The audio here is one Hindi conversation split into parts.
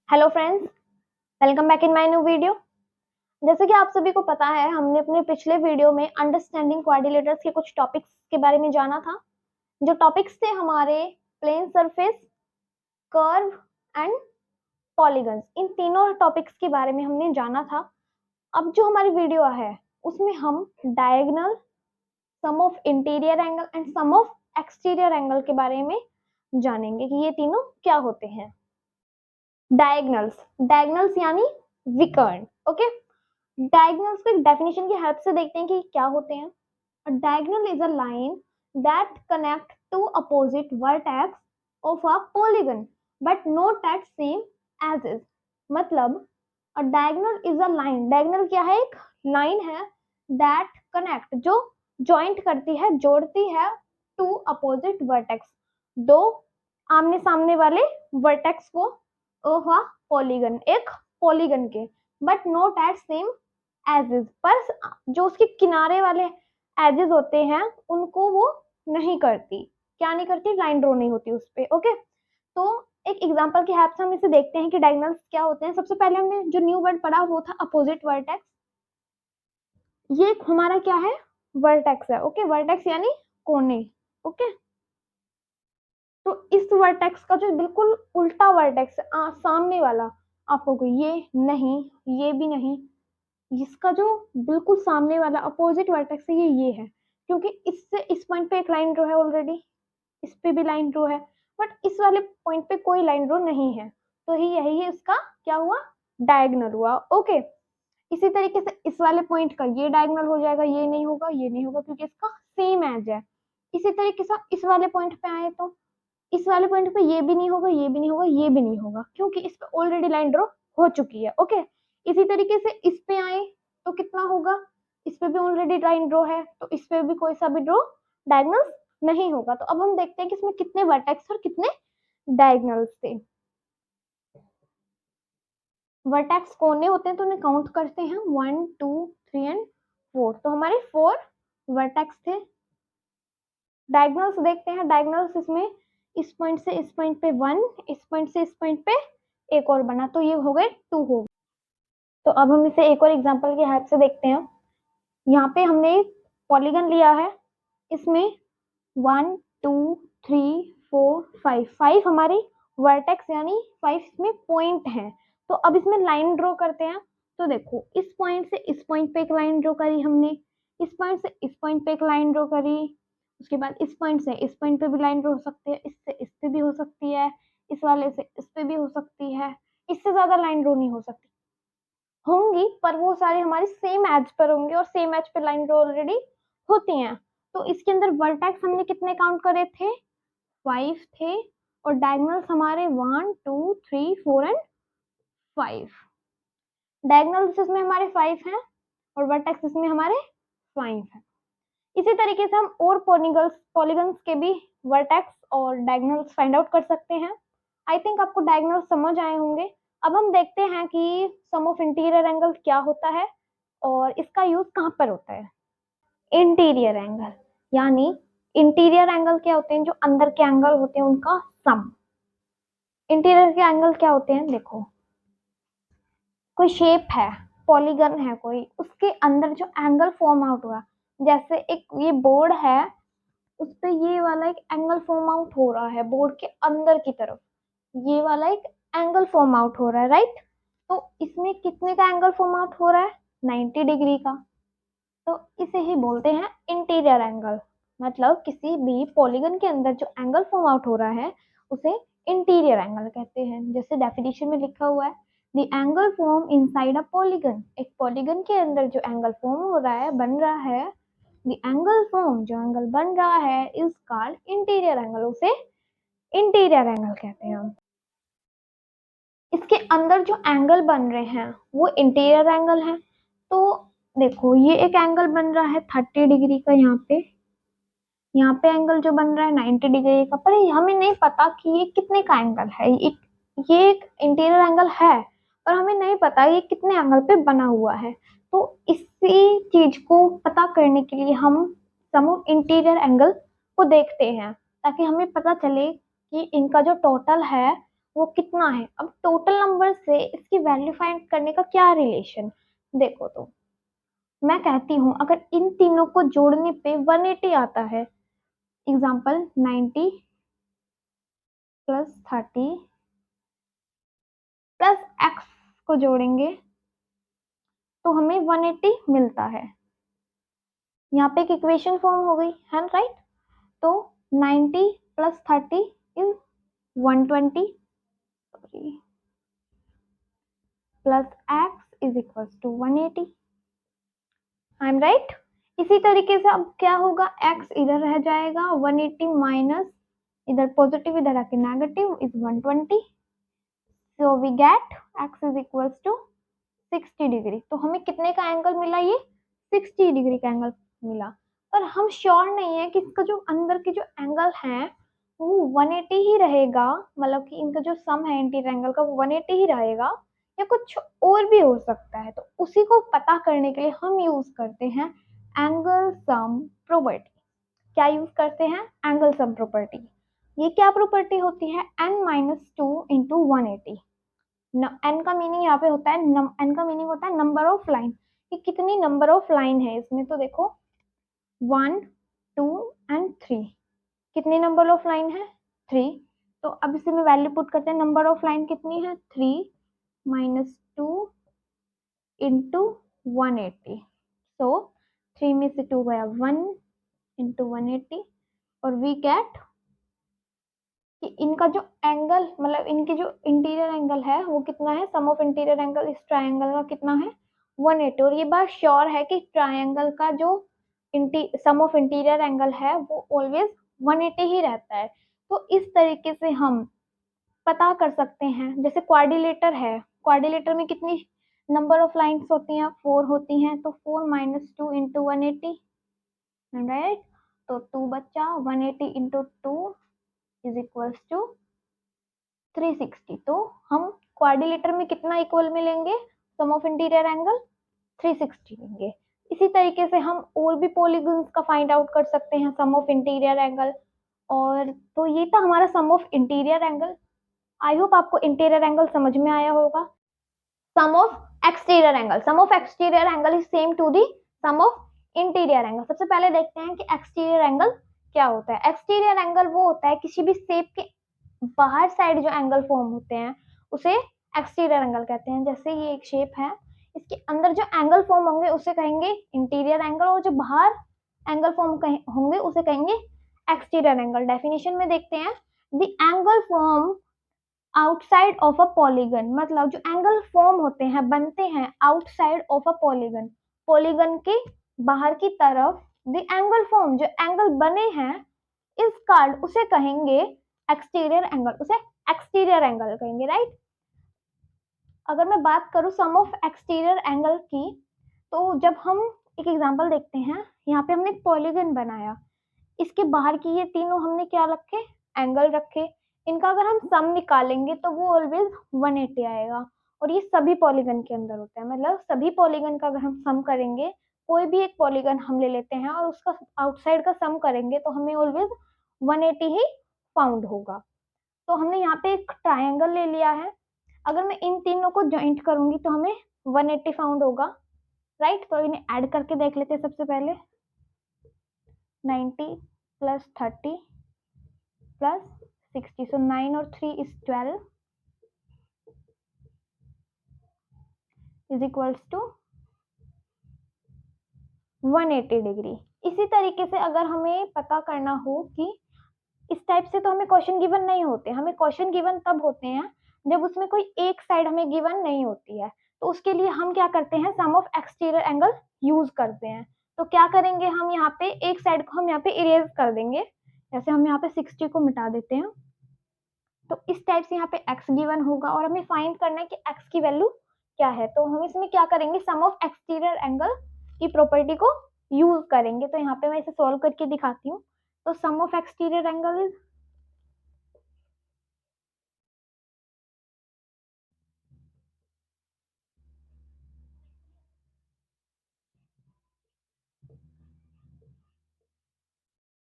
Hello friends, welcome back in my new video. जैसे कि आप सभी को पता है, हमने अपने पिछले वीडियो में अंडरस्टैंडिंग क्वाड्रिलेटरल्स के कुछ टॉपिक्स के बारे में जाना था। जो टॉपिक्स थे हमारे plane surface, curve and polygons. इन तीनों टॉपिक्स के बारे में हमने जाना था। अब जो हमारी वीडियो है उसमें हम diagonal, sum of interior angle and sum of exterior angle के बारे में जानेंगे कि ये तीनों क्या होते हैं। डायगोनल्स यानी विकर्ण। ओके, डायगोनल्स को एक डेफिनेशन की हेल्प से देखते हैं कि क्या होते हैं। A diagonal is a line that connect two opposite vertex of a polygon but not at same edges। मतलब a diagonal is a line, diagonal क्या है? एक लाइन है that connect, जो joint करती है, जोड़ती है two opposite vertex, दो आमने सामने वाले vertex को of a polygon, एक polygon के, but not at same edges, पर जो उसके किनारे वाले एजेस होते हैं उनको वो नहीं करती। क्या नहीं करती? लाइन ड्रॉ नहीं होती उस पे। ओके, तो एक एग्जांपल की हेल्प से हम इसे देखते हैं कि डायगोनल्स क्या होते हैं। सबसे पहले हमने जो न्यू वर्ड पढ़ा वो था अपोजिट वर्टेक्स। ये हमारा क्या है? वर्टेक्स है। ओके, वर्टेक्स यानी कोने। ओके, तो इस वर्टेक्स का जो बिल्कुल उल्टा वर्टेक्स है, सामने वाला, आपको कोई ये नहीं, ये भी नहीं, इसका जो बिल्कुल सामने वाला अपोजिट वर्टेक्स है ये है। क्योंकि इससे इस पॉइंट पे एक लाइन ड्रॉ है ऑलरेडी, इस पे भी लाइन ड्रॉ है, बट इस वाले पॉइंट पे कोई लाइन ड्रॉ नहीं है, तो ही यही है इसका क्या हुआ? डायगोनल हुआ। ओके, इसी तरीके से इस वाले पॉइंट का ये डायगोनल हो जाएगा, ये नहीं होगा, ये नहीं होगा, क्योंकि इसका सेम एज है। इसी तरीके से इस वाले पॉइंट पे आए तो इस वाले पॉइंट पे ये भी नहीं होगा, ये भी नहीं होगा, ये भी नहीं होगा, क्योंकि इस पे ऑलरेडी लाइन ड्रॉ हो चुकी है। ओके, इसी तरीके से इस पे आए तो कितना होगा? इस पे भी ऑलरेडी लाइन ड्रॉ है, तो इस पे भी कोई सा भी ड्रॉ डायगोनल नहीं होगा। तो अब हम देखते हैं कि इसमें कितने वर्टेक्स और कितने डायगोनल्स थे। वर्टेक्स कोने होते हैं तो उन्हें काउंट करते हैं 1 2 3 एंड 4, तो हमारे 4 वर्टेक्स थे। डायगोनल्स देखते हैं। डायगोनल्स इसमें इस पॉइंट से इस पॉइंट पे 1, इस पॉइंट से इस पॉइंट पे एक और बना, तो ये हो गए 2 हो गए। तो अब हम इसे एक और एग्जांपल की हेल्प से देखते हैं। यहाँ पे हमने एक पॉलीगन लिया है, इसमें 1 2 3 4 5 5 हमारी वर्टेक्स यानी 5 इसमें पॉइंट है। तो अब इसमें लाइन ड्रॉ करते हैं। तो देखो, इस पॉइंट से इस पॉइंट पे एक लाइन ड्रॉ करी हमने, इस पॉइंट से इस पॉइंट पे एक लाइन ड्रॉ करी, उसके बाद इस पॉइंट से इस पॉइंट पे भी लाइन ड्रॉ हो सकती है, इससे इस पे भी हो सकती है, इस वाले से इस पे भी हो सकती है, इससे ज्यादा लाइन ड्रॉ नहीं हो सकती होंगी, पर वो सारे हमारे सेम एज पर होंगे और सेम एज पे लाइन ड्रॉ ऑलरेडी होती हैं। तो इसके अंदर वर्टेक्स हमने कितने काउंट करे थे? 5 थे, और डायगोनल्स हमारे 1 2 3 4 एंड 5। डायगोनल्स इसमें हमारे 5 हैं और वर्टेक्स इसमें हमारे 5 हैं। इसी तरीके से हम और पॉलीगन्स के भी वर्टेक्स और डायगोनल्स फाइंड आउट कर सकते हैं। आई थिंक आपको डायगोनल्स समझ आए होंगे। अब हम देखते हैं कि सम ऑफ इंटीरियर एंगल क्या होता है और इसका यूज कहाँ पर होता है। इंटीरियर एंगल यानी इंटीरियर एंगल क्या होते हैं? जो अंदर के एंगल होते हैं उनका सम। इंटीरियर के एंगल क्या होते हैं? देखो, कोई शेप है, पॉलीगन है कोई, उसके अंदर जो एंगल फॉर्म आउट हुआ, जैसे एक ये बोर्ड है, उस पे ये वाला एक एंगल फॉर्म आउट हो रहा है बोर्ड के अंदर की तरफ, ये वाला एक एंगल फॉर्म आउट हो रहा है, राइट? तो इसमें कितने का एंगल फॉर्म आउट हो रहा है? 90 डिग्री का। तो इसे ही बोलते हैं इंटीरियर एंगल। मतलब किसी भी पॉलीगन के अंदर जो एंगल फॉर्म आउट हो रहा है उसे इंटीरियर एंगल कहते हैं। जैसे डेफिनेशन में लिखा हुआ है, the angle form inside a polygon. एक पॉलीगन के अंदर जो एंगल फॉर्म हो रहा है, बन रहा है, द एंगल फॉर्म, जो एंगल बन रहा है, इज कॉल्ड इंटीरियर एंगल। उसे इंटीरियर एंगल कहते हैं हम। इसके अंदर जो एंगल बन रहे हैं वो इंटीरियर एंगल है। तो देखो, ये एक एंगल बन रहा है 30 डिग्री का, यहाँ पे एंगल जो बन रहा है 90 डिग्री का, पर हमें नहीं पता कि ये कितने का एंगल है। ये एक इंटीरियर एंगल है, पर हमें नहीं पता ये कितने एंगल पे बना हुआ है। तो इसी चीज को पता करने के लिए हम सम ऑफ इंटीरियर एंगल को देखते हैं, ताकि हमें पता चले कि इनका जो टोटल है वो कितना है। अब टोटल नंबर से इसकी वैल्यू फाइंड करने का क्या रिलेशन, देखो तो मैं कहती हूँ अगर इन तीनों को जोड़ने पे 180 आता है, एग्जाम्पल 90 प्लस 30 प्लस एक्स को जोड़ेंगे तो हमें 180 मिलता है। यहाँ पे एक इक्वेशन फॉर्म हो गई है, राइट। तो 90 plus 30 is 120 plus X is equal to 180। I am right. इसी तरीके से अब क्या होगा, x इधर रह जाएगा, 180 माइनस इधर पॉजिटिव इधर आके negative is 120। So we get x is equal to 60 degree. तो हमें कितने का एंगल मिला, ये 60 डिग्री का एंगल मिला। पर हम श्योर नहीं है कि इसका जो अंदर के जो एंगल है वो 180 ही रहेगा, मतलब कि इनका जो सम है इंटीरियर एंगल का वो 180 ही रहेगा या कुछ और भी हो सकता है। तो उसी को पता करने के लिए हम यूज करते हैं एंगल सम प्रॉपर्टी। क्या यूज करते हैं, एंगल सम प्रॉपर्टी। ये क्या प्रॉपर्टी होती है, n minus two into 180। N का मीनिंग यहाँ पे होता है, एन का मीनिंग होता है नंबर ऑफ लाइन, कि कितनी नंबर ऑफ लाइन है इसमें। तो देखो 1 2 एंड 3, कितनी नंबर ऑफ लाइन है 3। तो अब इसे में वैल्यू पुट करते हैं, नंबर ऑफ लाइन कितनी है 3 माइनस टू इंटू 180। सो 3 में से 2 गया 1 इंटू 180 और वी गेट कि इनका जो एंगल, मतलब इनके जो इंटीरियर एंगल है वो कितना है, सम ऑफ इंटीरियर एंगल इस ट्रायंगल का कितना है 180। और ये बात श्योर है कि ट्रायंगल का जो सम ऑफ इंटीरियर एंगल है वो ऑलवेज 180 ही रहता है। तो इस तरीके से हम पता कर सकते हैं, जैसे क्वाड्रिलेटर है, क्वाड्रिलेटर में कितनी नंबर ऑफ लाइंस होती हैं, 4 होती हैं। तो 4 माइनस टू इंटू 180, राइट। तो 2 बच्चा, 180 इंटू 2 इज इक्वल्स टू 360। तो हम क्वाड्रिलेटर में कितना इक्वल मिलेंगे, सम ऑफ इंटीरियर एंगल 360 लेंगे। इसी तरीके से हम और भी पॉलीगन्स का फाइंड आउट कर सकते हैं सम ऑफ इंटीरियर एंगल। और तो ये था हमारा sum of interior angle. I hope आपको इंटीरियर एंगल समझ में आया होगा। Sum of exterior angle, sum of exterior angle is same to the sum of interior angle. सबसे पहले देखते हैं कि एक्सटीरियर एंगल क्या होता है। एक्सटीरियर एंगल वो होता है किसी भी शेप के बाहर साइड जो एंगल फॉर्म होते हैं उसे एक्सटीरियर एंगल कहते हैं। जैसे ये एक शेप है, इसके अंदर जो एंगल फॉर्म होंगे उसे कहेंगे इंटीरियर एंगल, और जो बाहर एंगल फॉर्म होंगे उसे कहेंगे एक्सटीरियर एंगल। डेफिनेशन में देखते हैं, the angle form outside of a polygon, मतलब जो एंगल फॉर्म होते हैं, बनते हैं outside of a polygon, polygon के बाहर की तरफ। द एंगल फॉर्म, जो एंगल बने हैं इस कार्ड उसे कहेंगे एक्सटीरियर एंगल, उसे एक्सटीरियर एंगल कहेंगे, राइट। अगर मैं बात करूं सम ऑफ एक्सटीरियर एंगल की, तो जब हम एक एग्जांपल देखते हैं, यहाँ पे हमने एक पॉलीगन बनाया, इसके बाहर की ये तीनों हमने क्या रखे, एंगल रखे। इनका अगर हम सम निकालेंगे तो वो ऑलवेज 180 आएगा। और ये सभी पॉलीगन के अंदर होता है, मतलब सभी पॉलीगन का अगर हम सम करेंगे, कोई भी एक पॉलीगन हम ले लेते हैं और उसका आउटसाइड का सम करेंगे तो हमें ऑलवेज 180 ही फाउंड होगा। तो हमने यहाँ पे एक ट्रायंगल ले लिया है, अगर मैं इन तीनों को ज्वाइंट करूंगी तो हमें 180 फाउंड होगा, राइट। तो इन्हें ऐड करके देख लेते हैं। सबसे पहले 90 प्लस 30 प्लस 60, सो 9 और 3 is 12 is equals to 180 degree. इसी तरीके से अगर हमें पता करना हो कि इस टाइप से, तो हमें क्वेश्चन गिवन नहीं होते, हमें क्वेश्चन गिवन तब होते हैं जब उसमें कोई एक साइड हमें गिवन नहीं होती है। तो उसके लिए हम क्या करते हैं, सम ऑफ एक्सटीरियर एंगल यूज करते हैं। तो क्या करेंगे, हम यहाँ पे एक साइड को हम यहाँ पे इरेज कर देंगे, जैसे हम यहाँ पे 60 को मिटा देते हैं। तो इस टाइप से यहाँ पे x गिवन होगा और हमें फाइंड करना है कि x की वैल्यू क्या है। तो हम इसमें क्या करेंगे, सम ऑफ एक्सटीरियर एंगल की प्रॉपर्टी को यूज करेंगे। तो यहाँ पे मैं इसे सॉल्व करके दिखाती हूँ। तो सम ऑफ एक्सटीरियर एंगल इज,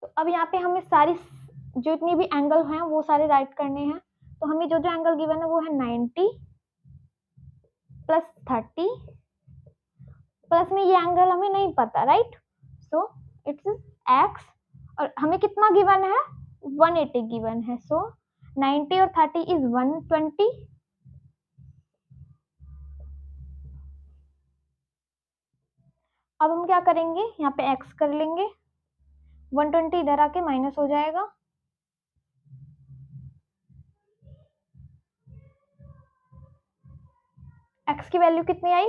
तो अब यहाँ पे हमें सारी जो इतनी भी एंगल हैं वो सारे राइट करने हैं। तो हमें जो जो एंगल गिवन है वो है 90 प्लस 30 प्लस में ये एंगल हमें नहीं पता, राइट? सो इट्स एक्स, और हमें कितना गिवन है? 180 गिवन है। सो 90 और 30 इज 120। अब हम क्या करेंगे, यहाँ पे x कर लेंगे, 120 इधर आके माइनस हो जाएगा, x की वैल्यू कितनी आई?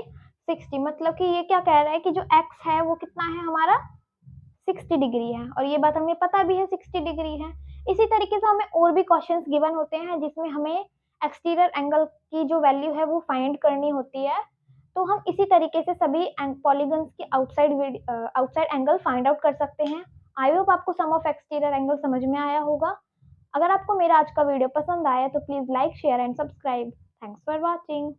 60। मतलब कि ये क्या कह रहा है कि जो x है वो कितना है हमारा? 60 डिग्री है, और ये बात हमें पता भी है 60 डिग्री है। इसी तरीके से हमें और भी क्वेश्चंस गिवन होते हैं जिसमें हमें एक्सटीरियर एंगल की जो वैल्यू है वो फाइंड करनी होती है। तो हम इसी तरीके से सभी पॉलीगन्स की आउटसाइड एंगल फाइंड आउट कर सकते हैं। आई होप आपको सम ऑफ एक्सटीरियर एंगल समझ में आया होगा। अगर आपको मेरा आज का वीडियो पसंद आया तो please like, share and subscribe. Thanks for watching.